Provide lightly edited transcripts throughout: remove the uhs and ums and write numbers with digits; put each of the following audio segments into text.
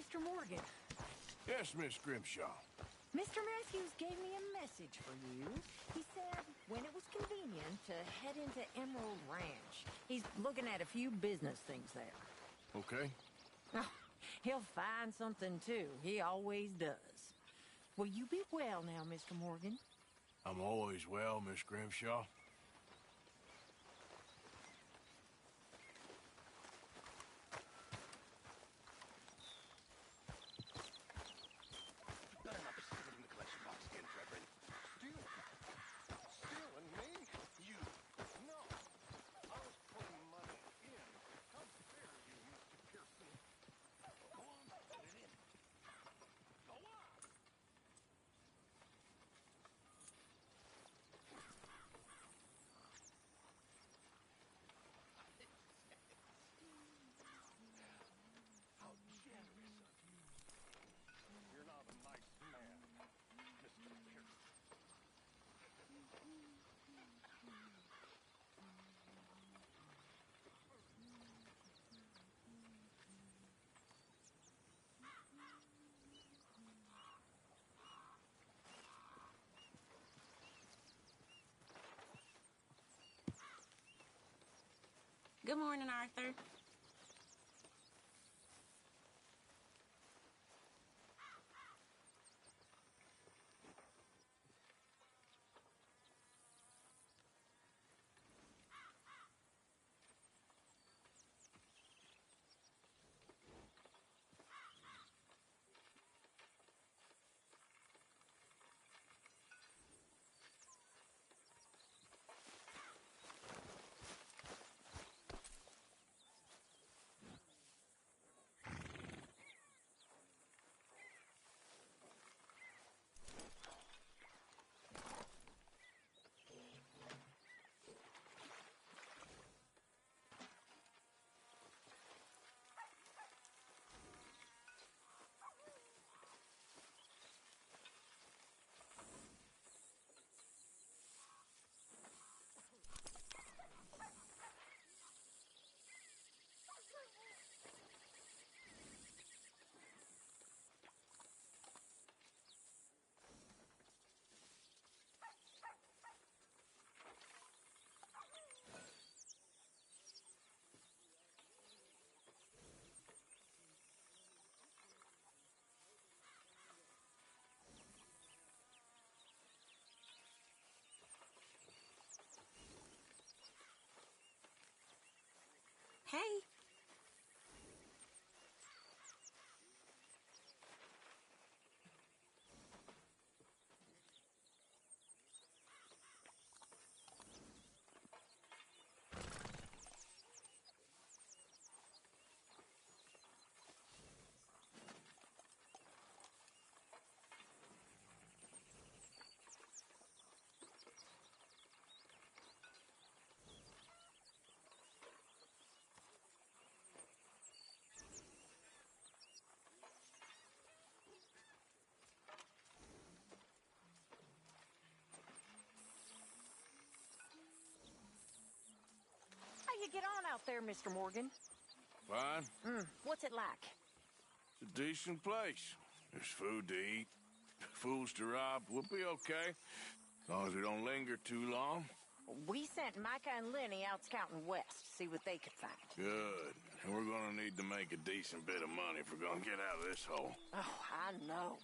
Mr. Morgan. Yes, Miss Grimshaw. Mr. Matthews gave me a message for you. He said when it was convenient to head into Emerald Ranch. He's looking at a few business things there. Okay. Oh, he'll find something too. He always does. Will you be well now, Mr. Morgan? I'm always well, Miss Grimshaw. Better not be sticking in the collection box again, Reverend. Stealing? Stealing me? You? No. I was putting money in. How dare you, Mr. Pearson? Go on, put it in. Go on! How generous of you. You're not a nice man, Mr. Pearson. Good morning, Arthur. Hey. How you get on out there, Mr. Morgan? Fine. What's it like? It's a decent place. There's food to eat, fools to rob. We'll be okay. As long as we don't linger too long. We sent Micah and Lenny out scouting west, see what they could find. Good. And we're gonna need to make a decent bit of money if we're gonna get out of this hole. Oh, I know.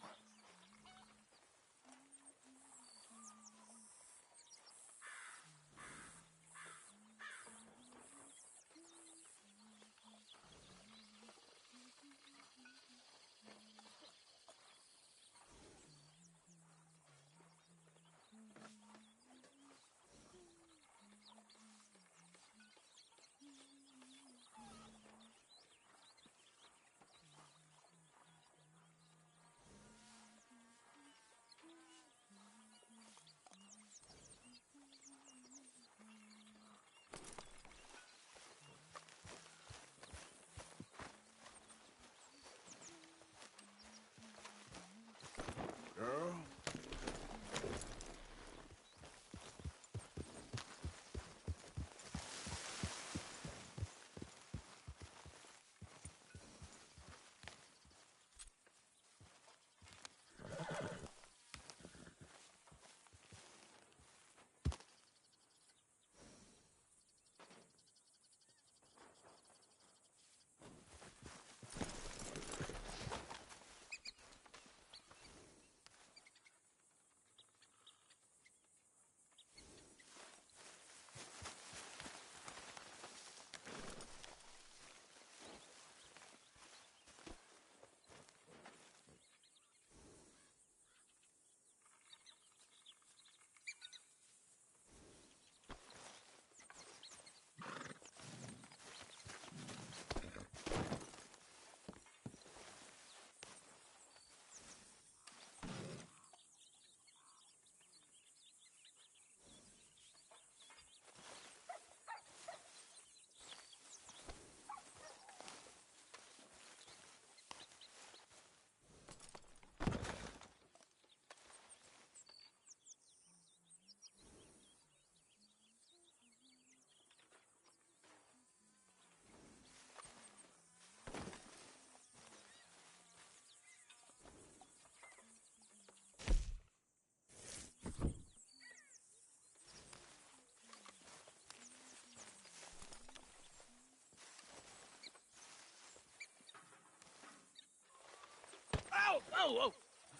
Oh,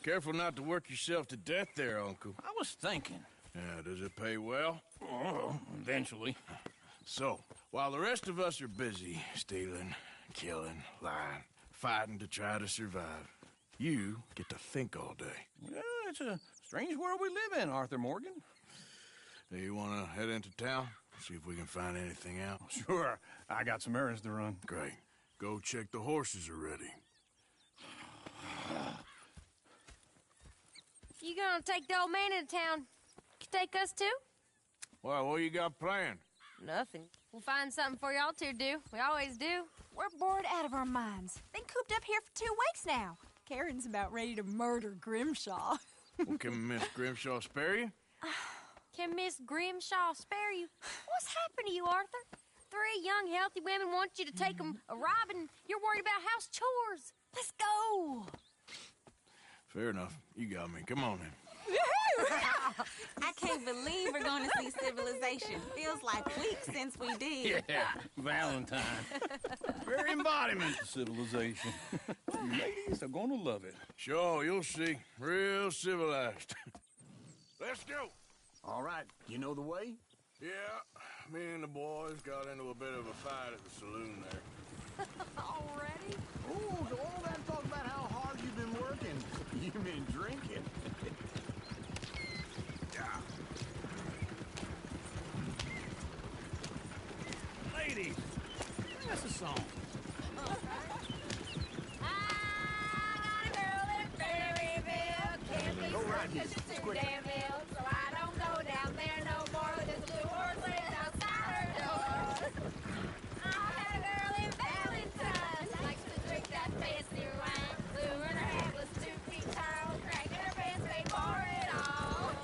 Careful not to work yourself to death there, Uncle. I was thinking. Yeah, does it pay well? Oh, eventually. So, while the rest of us are busy stealing, killing, lying, fighting to try to survive, you get to think all day. Yeah, it's a strange world we live in, Arthur Morgan. Do you want to head into town? See if we can find anything out? Sure, I got some errands to run. Great. Go check the horses are ready. You gonna take the old man into town? You take us too? Well, what you got planned? Nothing. We'll find something for y'all to do. We always do. We're bored out of our minds. Been cooped up here for 2 weeks now. Karen's about ready to murder Grimshaw. Well, can Miss Grimshaw spare you? Can Miss Grimshaw spare you? What's happened to you, Arthur? 3 young, healthy women want you to take them a robbing. You're worried about house chores. Let's go. Fair enough. You got me. Come on then. I can't believe we're going to see civilization. Feels like weeks since we did. Yeah, Valentine. Very embodiment of civilization. Ladies are gonna love it. Sure, you'll see. Real civilized. Let's go. All right, you know the way? Yeah, me and the boys got into a bit of a fight at the saloon there. Already? Oh, so all that talk about how hard you've been working, you mean drinking. Ladies, sing us a song. Go right here. Quick. So I don't go down there no more with this blue horse laying outside her door. I had a girl in Valentine. She likes to drink that fancy wine. Blue and her head was 2 feet tall. Cracking her pants made for it all.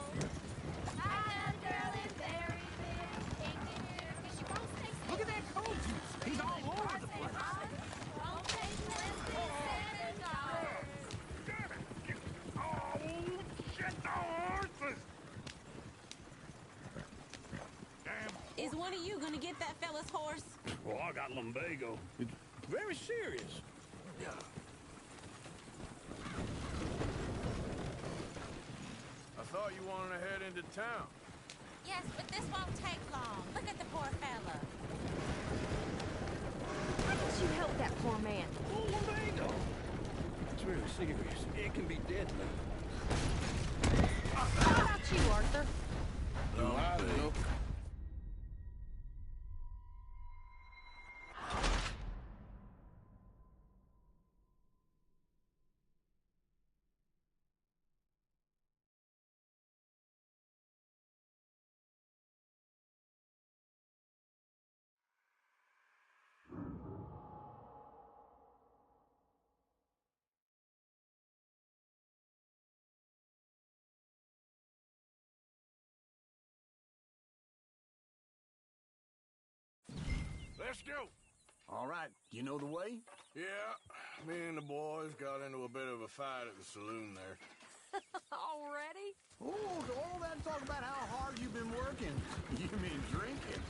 I had a girl in Berryville. Can't get her 'cause she won't stay still. Look at that coat. He's all over the place. Won't take less than $7. Is one of you going to get that fella's horse? Well, I got lumbago. It's very serious. I thought you wanted to head into town. Yes, but this won't take long. Look at the poor fella. Why didn't you help that poor man? Oh, lumbago. It's really serious. It can be deadly. How about you, Arthur? No, I do. Let's go. All right, you know the way? Yeah, me and the boys got into a bit of a fight at the saloon there. Already? Oh, so all that talk about how hard you've been working, you mean drinking.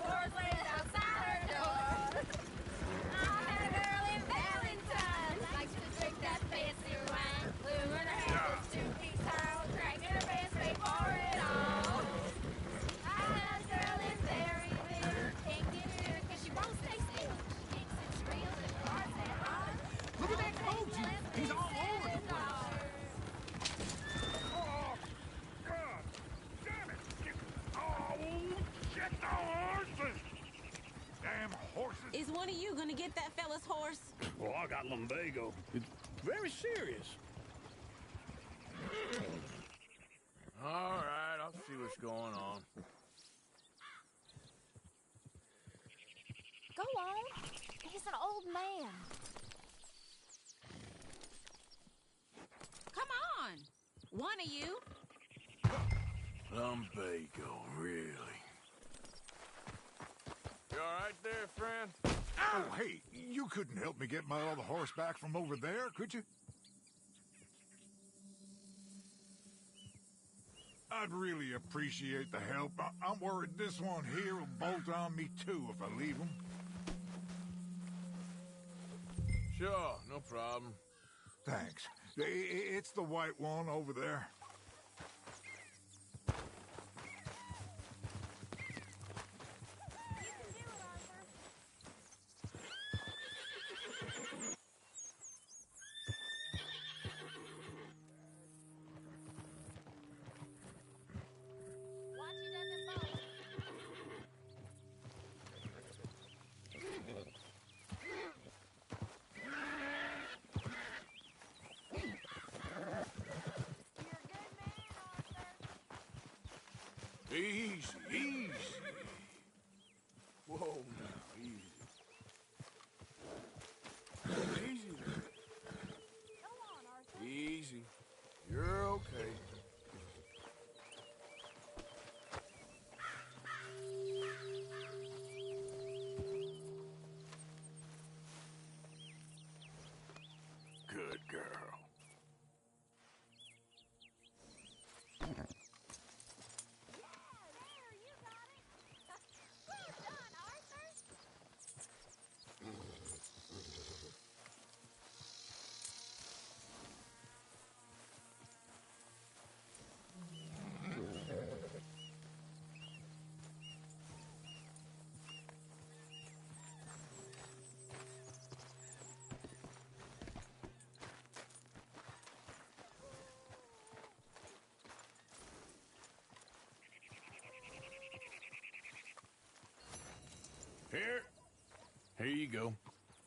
horses outside her door. I had a girl in Valentine, likes to drink that fancy wine. Blue in her hair was 2 feet tall, dragging her pants straight for it all. I had a girl in Berryville, can't get her to 'cause she won't stay still. She kicks and squeals and barks and hollers. Look at that Moji! He's all over the place! Oh, God! Damn it! Oh, shit, the horses! Damn horses! Is one of you gonna get that fella's horse? Well, I got lumbago. It's very serious. All right, I'll see what's going on. Go on. He's an old man. Come on. One of you. Lumbago, really? You all right there, friend? Oh, hey, you couldn't help me get my other horse back from over there, could you? I'd really appreciate the help. I'm worried this one here will bolt on me too if I leave him. Sure, no problem. Thanks. It's the white one over there. Watch he doesn't bolt. Easy, easy. Whoa, now, easy. Easy. Go on, Arthur. Easy. You're okay. Good girl. There, you got it. Well done, Arthur. Here. Here you go.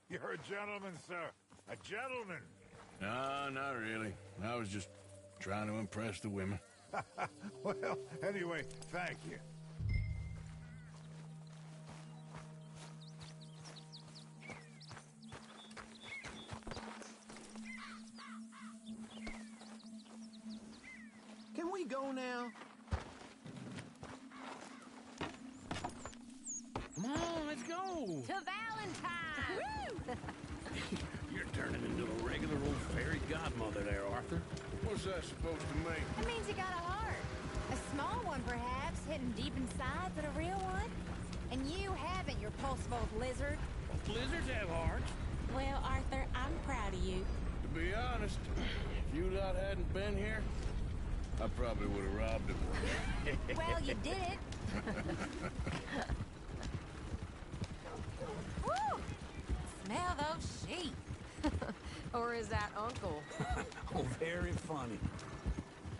You're a gentleman, sir. A gentleman. No, not really. I was just trying to impress the women. Well, anyway, thank you. Can we go now? Come on, let's go. To Valentine! You're turning into a regular old fairy godmother there, Arthur. What's that supposed to mean? It means you got a heart. A small one, perhaps, hidden deep inside, but a real one. And you haven't, you repulsive old lizard. Lizards have hearts. Well, Arthur, I'm proud of you. To be honest, if you lot hadn't been here, I probably would have robbed him. Well, you did it. Woo! Smell those sheep. Or is that Uncle? Oh, very funny.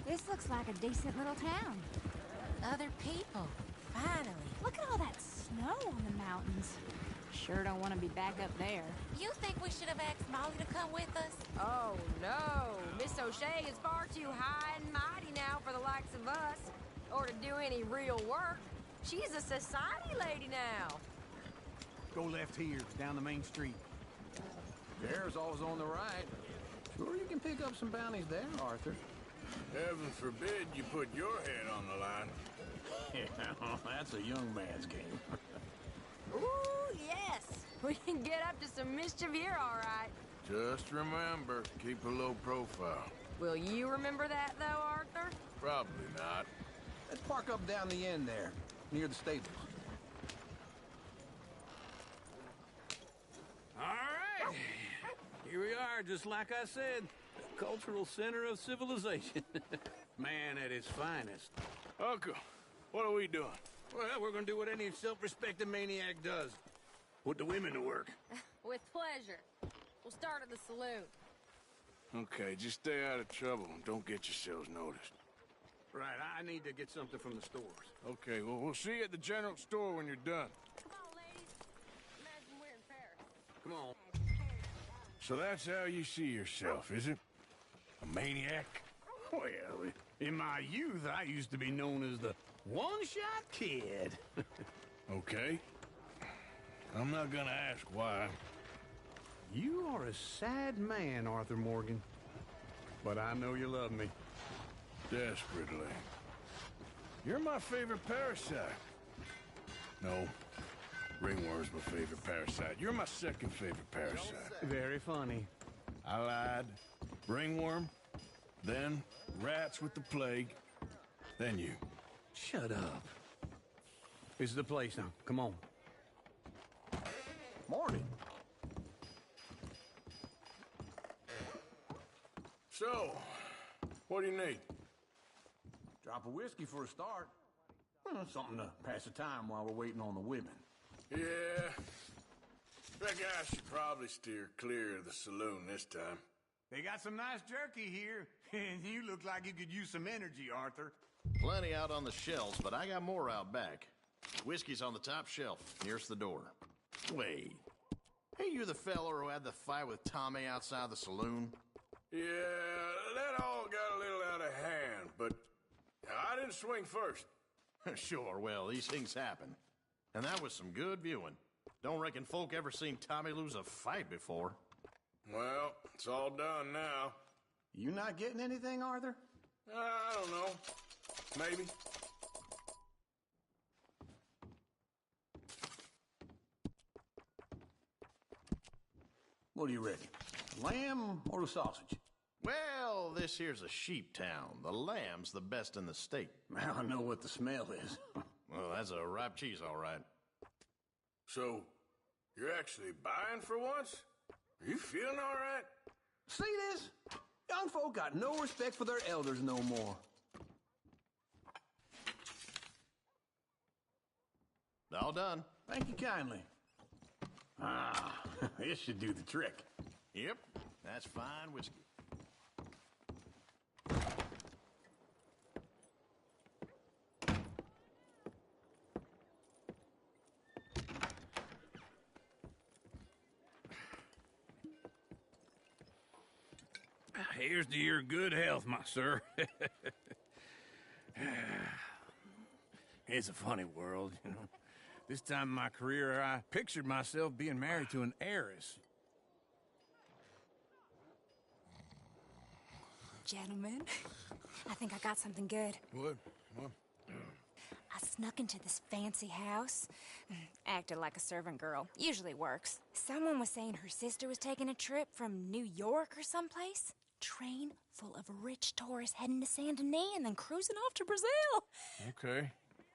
This looks like a decent little town. Other people. Finally. Look at all that snow on the mountains. Sure don't want to be back up there. You think we should have asked Molly to come with us? Oh, no. Miss O'Shea is far too high and mighty now for the likes of us. Or to do any real work. She's a society lady now. Go left here, down the main street. There's always on the right. Sure you can pick up some bounties there, Arthur. Heaven forbid you put your head on the line. Yeah, that's a young man's game. Ooh, yes. We can get up to some mischief here, all right. Just remember, keep a low profile. Will you remember that, though, Arthur? Probably not. Let's park up down the end there, near the stables. Empire, just like I said. The cultural center of civilization. Man at his finest. Uncle, what are we doing? Well, we're gonna do what any self-respecting maniac does. Put the women to work. With pleasure. We'll start at the saloon. Okay, just stay out of trouble and don't get yourselves noticed. Right, I need to get something from the stores. Okay, well, we'll see you at the general store when you're done. Come on, ladies. Imagine we're in Paris. Come on. So that's how you see yourself, is it? A maniac? Well, in my youth, I used to be known as the one-shot kid. Okay. I'm not gonna ask why. You are a sad man, Arthur Morgan. But I know you love me. Desperately. You're my favorite parasite. No. Ringworm's my favorite parasite. You're my second favorite parasite. Very funny. I lied. Ringworm, then rats with the plague, then you. Shut up. This is the place now. Come on. Morning. So, what do you need? Drop of whiskey for a start. Well, something to pass the time while we're waiting on the women. Yeah. Reckon I should probably steer clear of the saloon this time. They got some nice jerky here, and you look like you could use some energy, Arthur. Plenty out on the shelves, but I got more out back. Whiskey's on the top shelf, nearest the door. Wait. Ain't you the fella who had the fight with Tommy outside the saloon? Yeah, that all got a little out of hand, but I didn't swing first. Sure, well, these things happen. And that was some good viewing. Don't reckon folk ever seen Tommy lose a fight before. Well, it's all done now. You not getting anything, Arthur? I don't know. Maybe. What do you reckon? Lamb or the sausage? Well, this here's a sheep town. The lamb's the best in the state. Now I know what the smell is. Well, that's a ripe cheese, all right. So, you're actually buying for once? Are you feeling all right? See this? Young folk got no respect for their elders no more. All done. Thank you kindly. Ah, this should do the trick. Yep, that's fine whiskey. Here's to your good health, my sir. It's a funny world, you know. This time in my career, I pictured myself being married to an heiress. Gentlemen, I think I got something good. What? I snuck into this fancy house. Acted like a servant girl. Usually works. Someone was saying her sister was taking a trip from New York or someplace. Train full of rich tourists heading to Saint Denis and then cruising off to Brazil. Okay.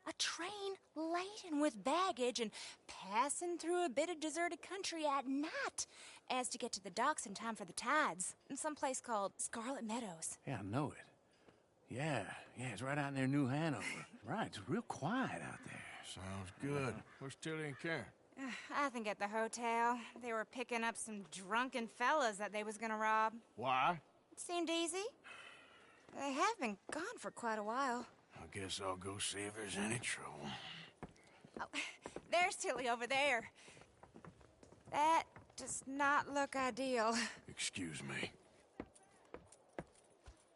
A train laden with baggage and passing through a bit of deserted country at night as to get to the docks in time for the tides in some place called Scarlet Meadows. Yeah, I know it. Yeah, it's right out near New Hanover. Right, it's real quiet out there. Sounds good. Where's Tilly and Karen? I think at the hotel. They were picking up some drunken fellas that they was gonna rob. Why? It seemed easy. They have been gone for quite a while. I guess I'll go see if there's any trouble. Oh, there's Tilly over there. That does not look ideal. Excuse me.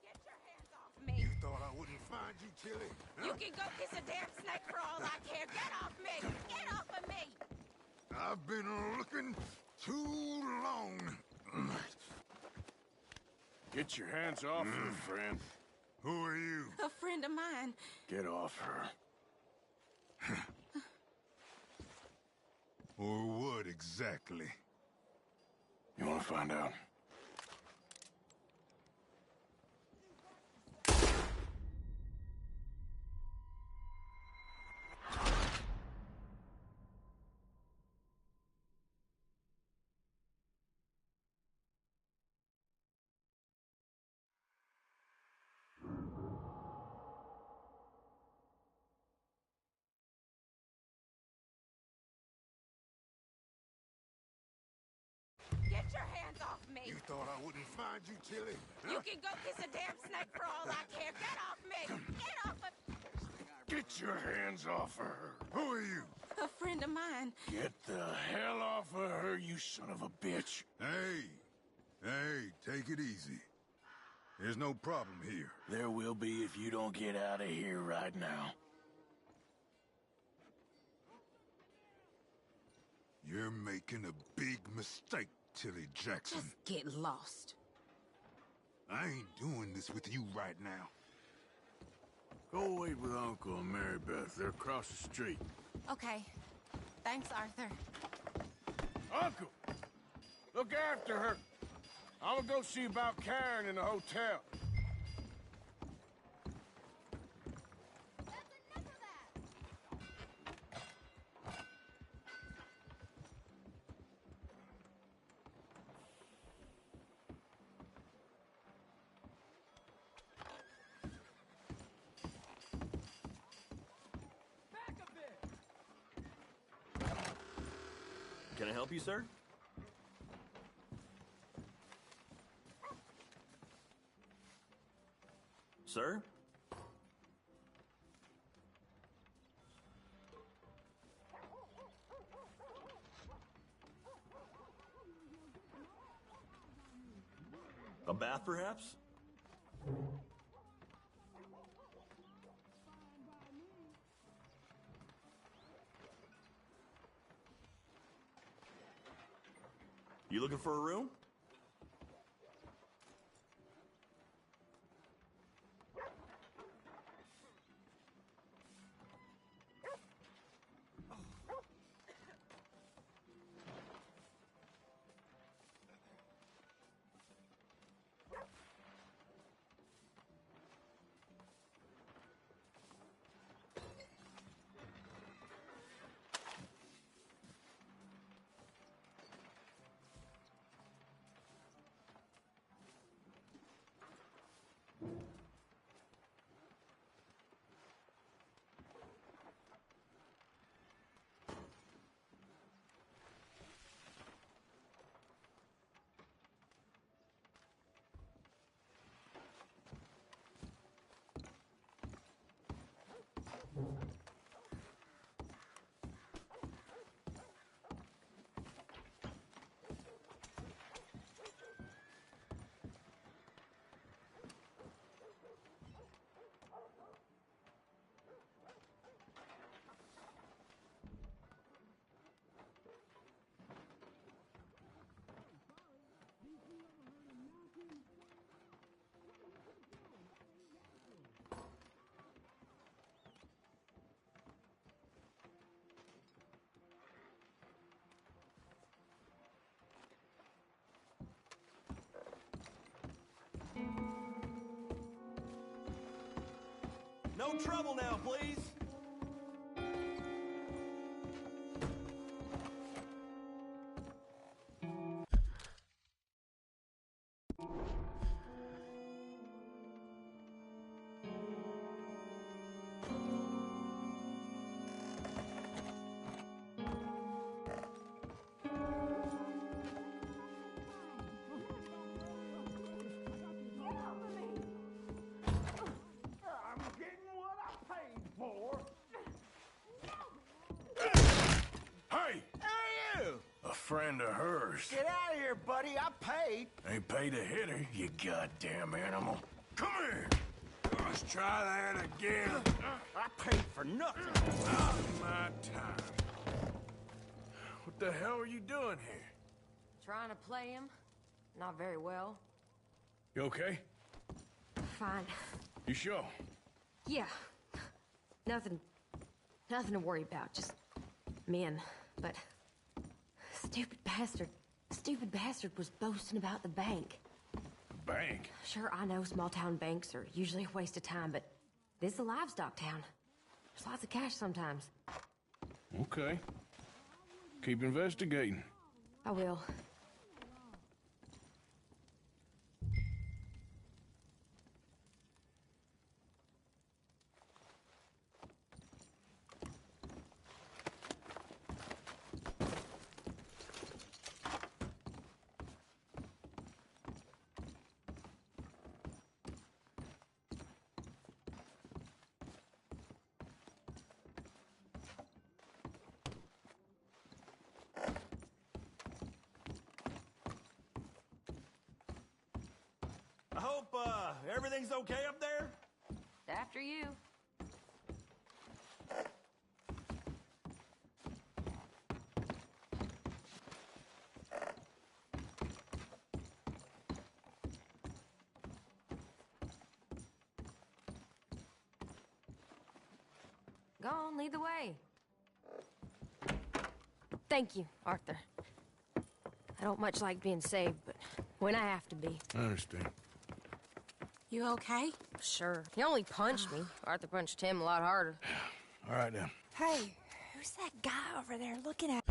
Get your hands off me. Thought I wouldn't find you, Tilly. You can go kiss a damn snake for all I care. Get off me! Get off of me! I've been looking too long. Get your hands off her, friend. Who are you? A friend of mine. Get off her. Or what exactly? You want to find out? You thought I wouldn't find you, Tilly? You can go kiss a damn snake for all I care. Get off me! Get off of... Get your hands off of her. Who are you? A friend of mine. Get the hell off of her, you son of a bitch. Hey, take it easy. There's no problem here. There will be if you don't get out of here right now. You're making a big mistake, Tilly Jackson. Just get lost. I ain't doing this with you right now. Go wait with Uncle and Mary Beth. They're across the street. Okay. Thanks, Arthur. Uncle! Look after her. I'm gonna go see about Karen in the hotel. Can I help you, sir? Sir? A bath, perhaps? You looking for a room? No trouble now, please. Friend of hers. Get out of here, buddy. I paid. Ain't paid to hit her, you goddamn animal. Come here. Let's try that again. I paid for nothing. Not my time. What the hell are you doing here? Trying to play him. Not very well. You okay? Fine. You sure? Yeah. Nothing to worry about. Just men. But stupid bastard was boasting about the bank. Bank? Sure, I know small town banks are usually a waste of time, but this is a livestock town. There's lots of cash sometimes. Okay. Keep investigating. I will. Everything's okay up there? After you. Go on, lead the way. Thank you, Arthur. I don't much like being saved, but when I have to be. I understand. You okay? Sure. He only punched me. Arthur punched him a lot harder. All right, then. Hey, who's that guy over there looking at?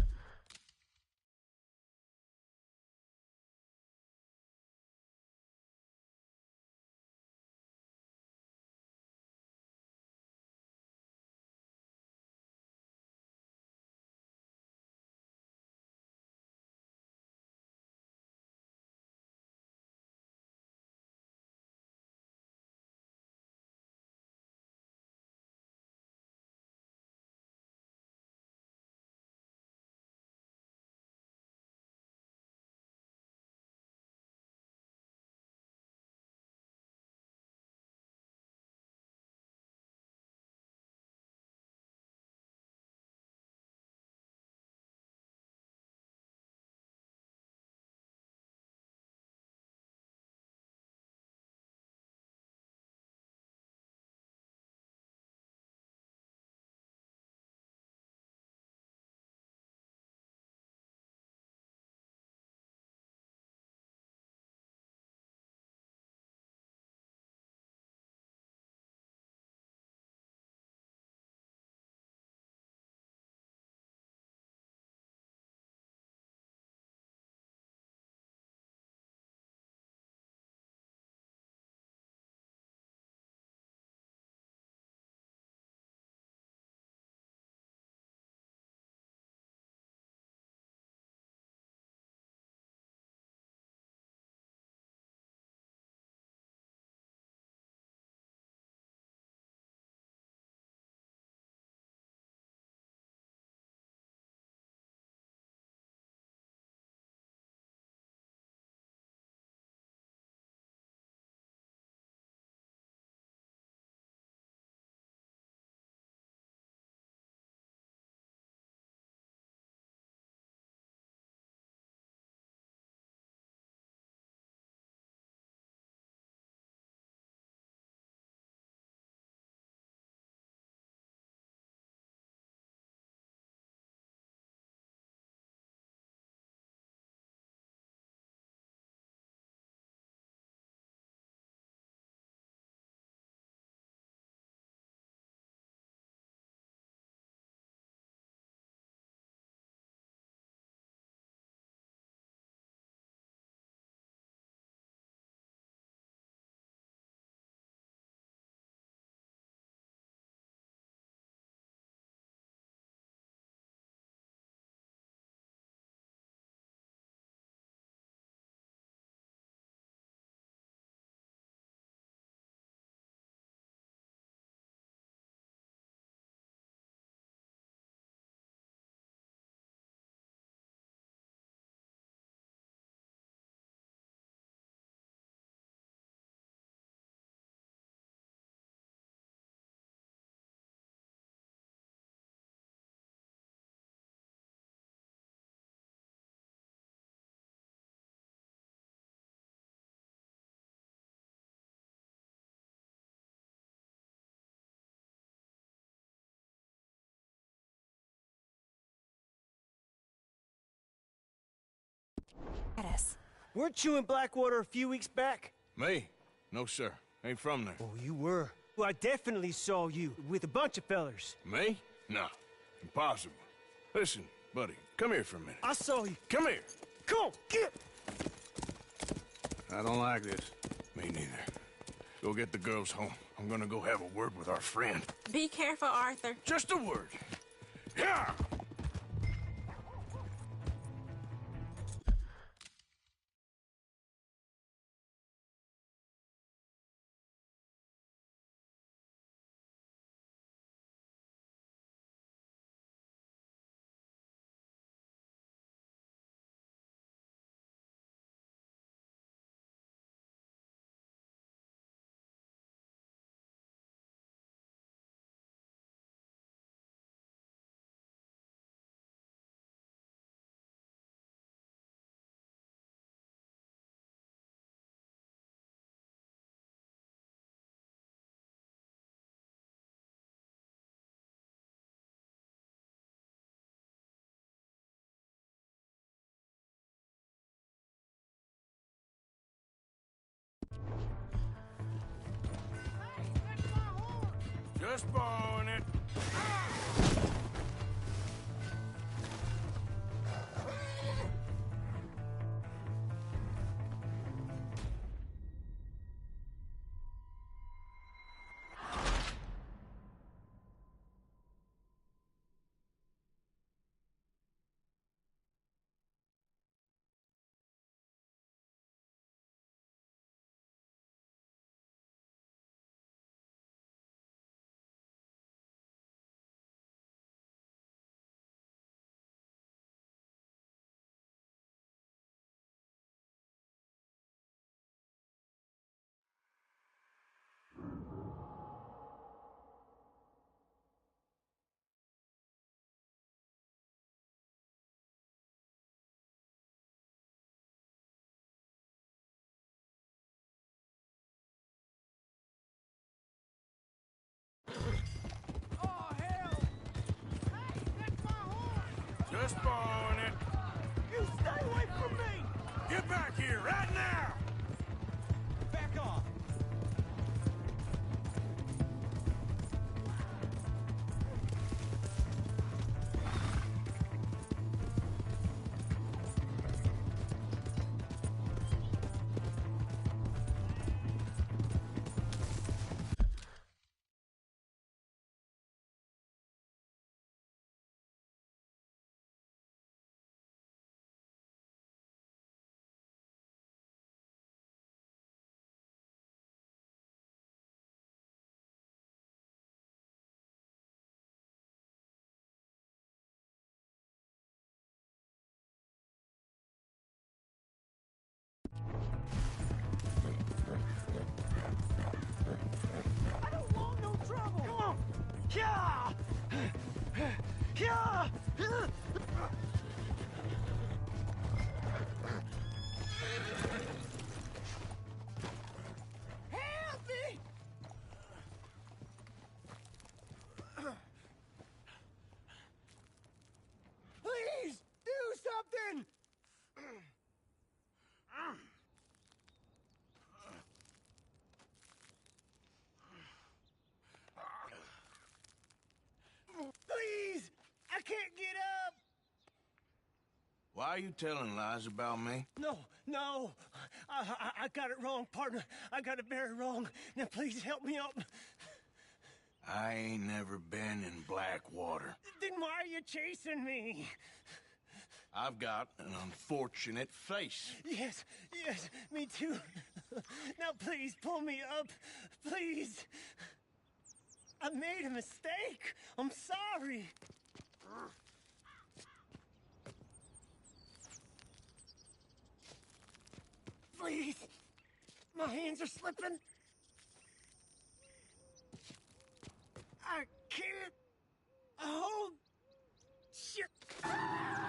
Us. Weren't you in Blackwater a few weeks back? Me? No, sir. Ain't from there. Oh, you were. Well, I definitely saw you with a bunch of fellers. Me? No. Impossible. Listen, buddy, come here for a minute. I saw you. Come here. Come on, get! I don't like this. Me neither. Go get the girls home. I'm gonna go have a word with our friend. Be careful, Arthur. Just a word. Yeah! Just born it. Just born it. You stay away from me! Get back here, right now! Back off! I don't want no trouble! Come on! Yeah! Yeah! Help me! Please, do something! Please! I can't get up! Why are you telling lies about me? No, no. I got it wrong, partner. I got it very wrong. Now please help me up. I ain't never been in Blackwater. Then why are you chasing me? I've got an unfortunate face. Yes, yes, me too. Now please pull me up. Please. I made a mistake. I'm sorry. Please. My hands are slipping. I can't hold shit. Ah!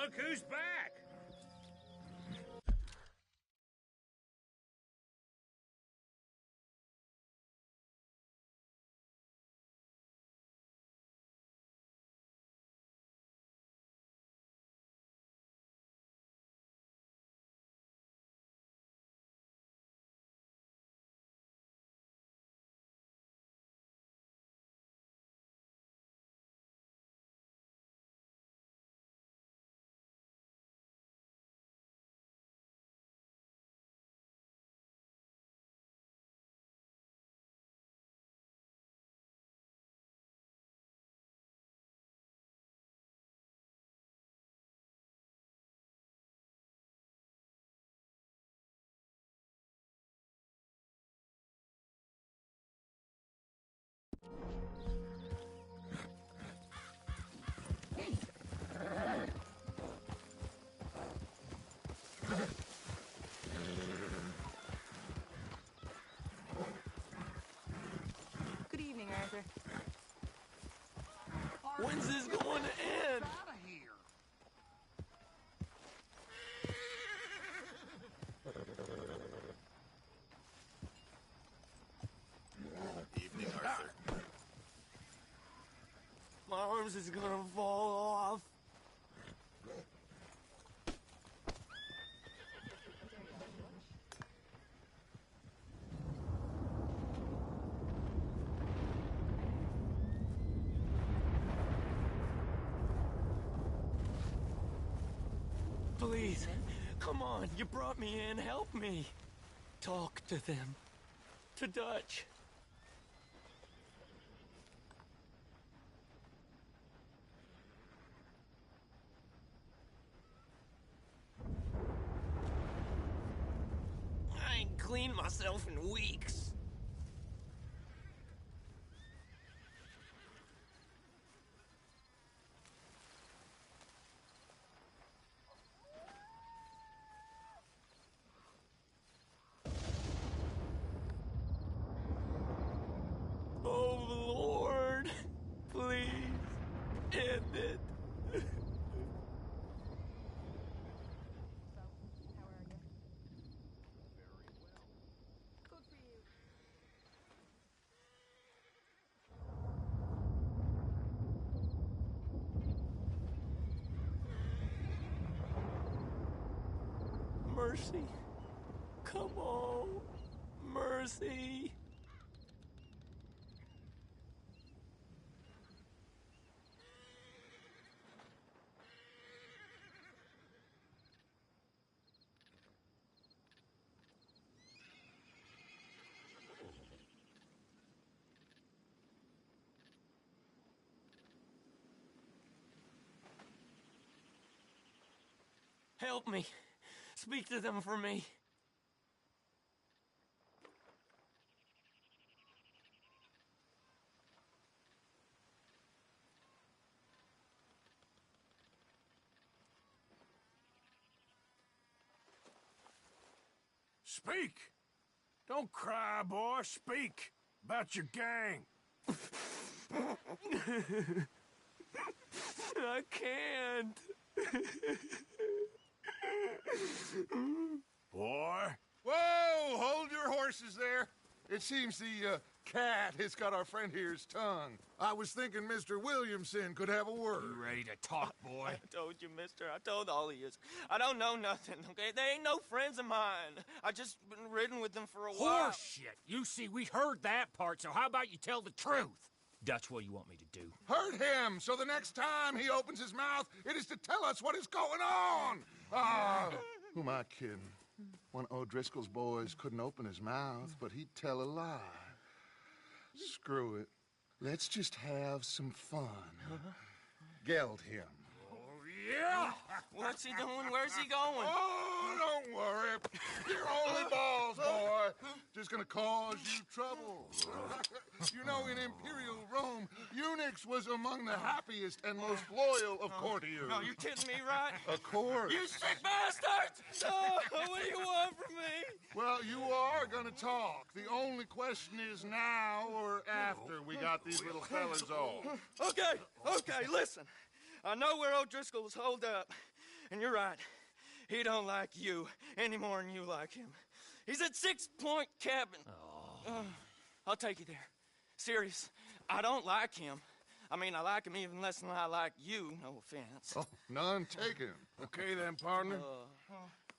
look who's back! Good evening, Arthur. When's this going to end? Evening, Arthur. My arms is gonna fall off. Please, come on, you brought me in, help me. Talk to them. To Dutch. I ain't cleaned myself in weeks. Oh, Lord, please end it. Mercy. Come on. Mercy. Help me. Speak to them for me. Speak! Don't cry, boy. Speak about your gang. I can't. Boy. Whoa! Hold your horses there. It seems the cat has got our friend here's tongue. I was thinking Mr. Williamson could have a word. You ready to talk, boy? I told you, mister. I told all of you. I don't know nothing, okay? They ain't no friends of mine. I just been ridden with them for a while. Horseshit! You see, we heard that part, so how about you tell the truth? Dutch, what do you want me to do? Hurt him, so the next time he opens his mouth, it is to tell us what is going on. Who am I kidding? One of O'Driscoll's boys couldn't open his mouth, but he'd tell a lie. Screw it. Let's just have some fun. Geld him. Yeah! What's he doing? Where's he going? Oh, don't worry. You're only balls, boy. Just gonna cause you trouble. You know, in Imperial Rome, eunuchs was among the happiest and most loyal of courtiers. No, you kidding me, right? Of course. You sick bastards! What do you want from me? Well, you are gonna talk. The only question is now or after we got these little fellas off. Okay, listen. I know where O'Driscoll's holed up. And you're right. He don't like you any more than you like him. He's at 6 Point Cabin. I'll take you there. Serious. I don't like him. I mean, I like him even less than I like you, no offense. Oh, none taken. Okay then, partner.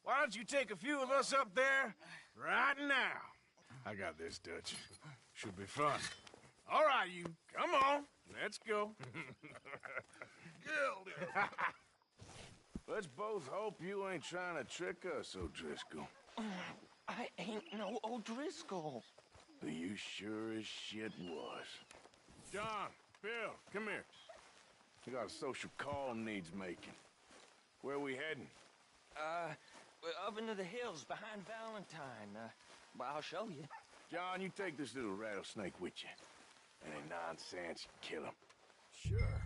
Why don't you take a few of us up there right now? I got this, Dutch. Should be fun. All right, you. Come on. Let's go. Let's both hope you ain't trying to trick us, O'Driscoll. I ain't no O'Driscoll. But you sure as shit was. John, Bill, come here. We got a social call needs making. Where are we heading? Up into the hills behind Valentine. Well, I'll show you. John, you take this little rattlesnake with you. Any nonsense, kill him. Sure.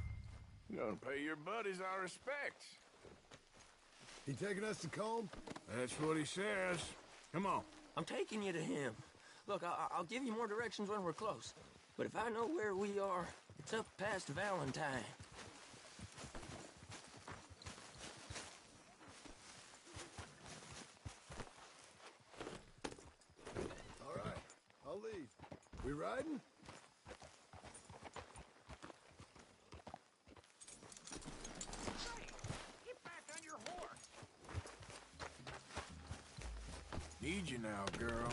You're gonna pay your buddies our respects. He taking us to Combe? That's what he says. Come on. I'm taking you to him. Look, I'll give you more directions when we're close. But if I know where we are, it's up past Valentine. All right, I'll lead. We riding? Get back on your horse. Need you now, girl.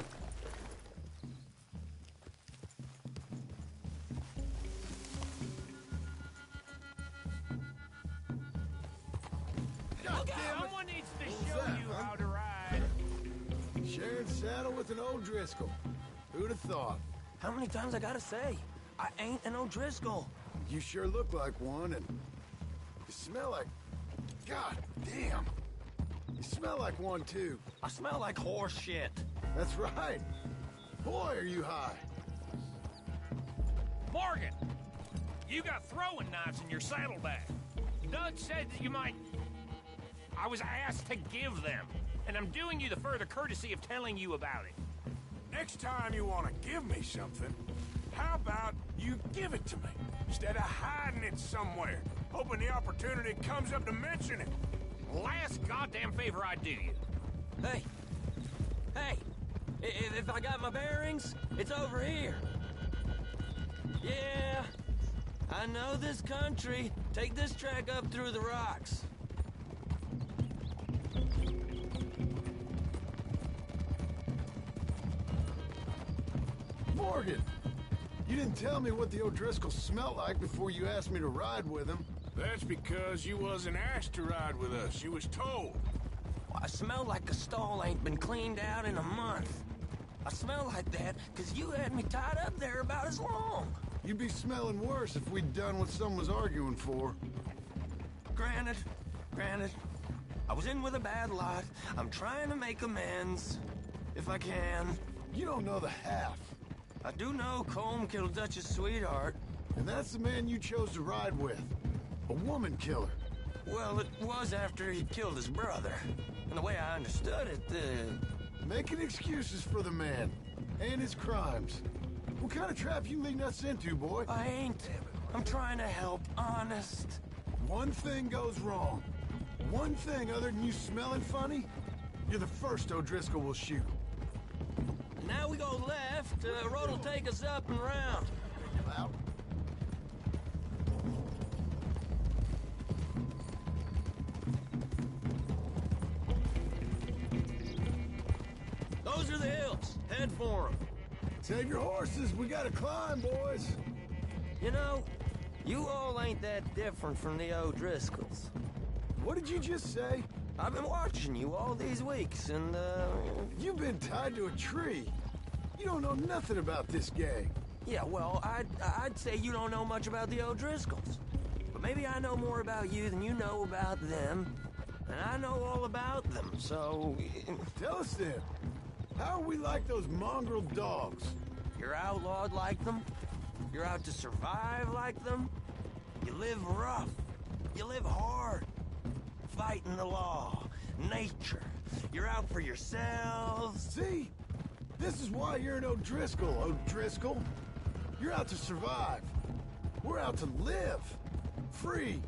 Someone needs to show you how to ride. Sharing saddle with an O'Driscoll. Who'd have thought? How many times I gotta say? I ain't an O'Driscoll. You sure look like one, and you smell like... God damn. You smell like one, too. I smell like horse shit. That's right. Boy, are you high. Morgan, you got throwing knives in your saddlebag. Doug said that you might... I was asked to give them, and I'm doing you the further courtesy of telling you about it. Next time you want to give me something, how about you give it to me, instead of hiding it somewhere, hoping the opportunity comes up to mention it? Last goddamn favor I do you. Hey, if I got my bearings, it's over here. Yeah, I know this country. Take this track up through the rocks. Morgan, you didn't tell me what the O'Driscoll smelled like before you asked me to ride with him. That's because you wasn't asked to ride with us. You was told. I smell like a stall ain't been cleaned out in a month. I smell like that because you had me tied up there about as long. You'd be smelling worse if we'd done what someone was arguing for. Granted. I was in with a bad lot. I'm trying to make amends, if I can. You don't know the half. I do know Colm killed Dutch's sweetheart. And that's the man you chose to ride with. A woman killer. Well, it was after he killed his brother. And the way I understood it, Making excuses for the man. And his crimes. What kind of trap you leading us into, boy? I ain't. I'm trying to help, honest. One thing goes wrong. One thing other than you smelling funny, you're the first O'Driscoll will shoot. Now we go left. Road will take us up and round. Those are the hills. Head for them. Save your horses. We gotta climb, boys. You know, you all ain't that different from the O'Driscolls. What did you just say? I've been watching you all these weeks, and, You've been tied to a tree. You don't know nothing about this gang. Yeah, well, I'd say you don't know much about the O'Driscolls. But maybe I know more about you than you know about them. And I know all about them, so... Tell us then. How are we like those mongrel dogs? You're outlawed like them. You're out to survive like them. You live rough. You live hard. Fighting the law. Nature. You're out for yourselves. See? This is why you're an O'Driscoll, O'Driscoll. You're out to survive. We're out to live. Free.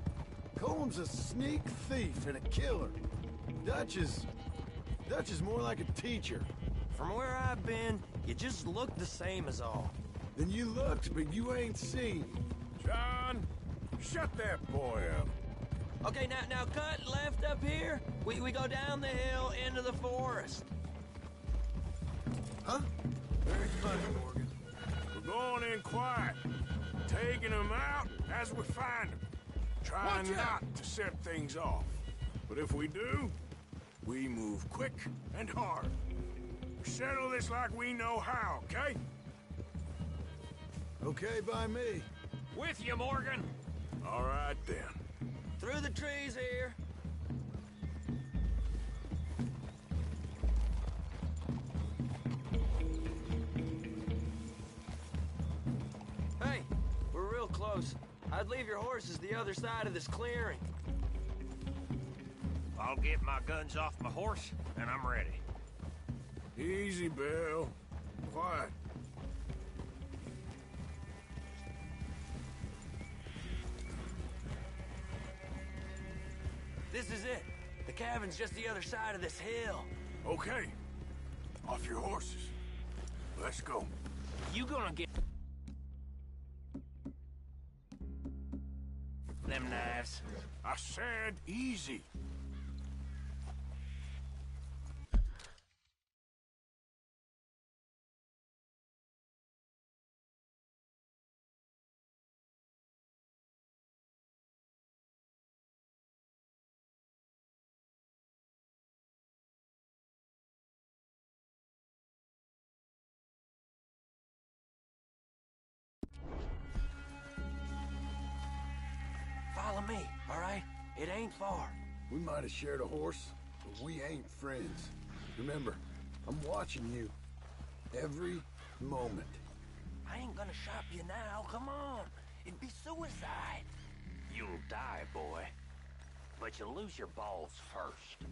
Colm's a sneak thief and a killer. Dutch is more like a teacher. From where I've been, you just look the same as all. Then you looked, but you ain't seen. John, shut that boy up. Okay, now cut left up here. We go down the hill into the forest. Huh? Very funny, Morgan. We're going in quiet, taking them out as we find them. Trying not to set things off. But if we do, we move quick and hard. We settle this like we know how, okay? Okay by me. With you, Morgan. All right, then. Through the trees here. Hey, we're real close. I'd leave your horses the other side of this clearing. I'll get my guns off my horse, and I'm ready. Easy, Bill. Quiet. This is it. The cabin's just the other side of this hill. Okay. Off your horses. Let's go. You gonna get them knives? I said easy. Follow me, all right? It ain't far. We might have shared a horse, but we ain't friends. Remember, I'm watching you. Every moment. I ain't gonna shop you now. Come on. It'd be suicide. You'll die, boy. But you'll lose your balls first.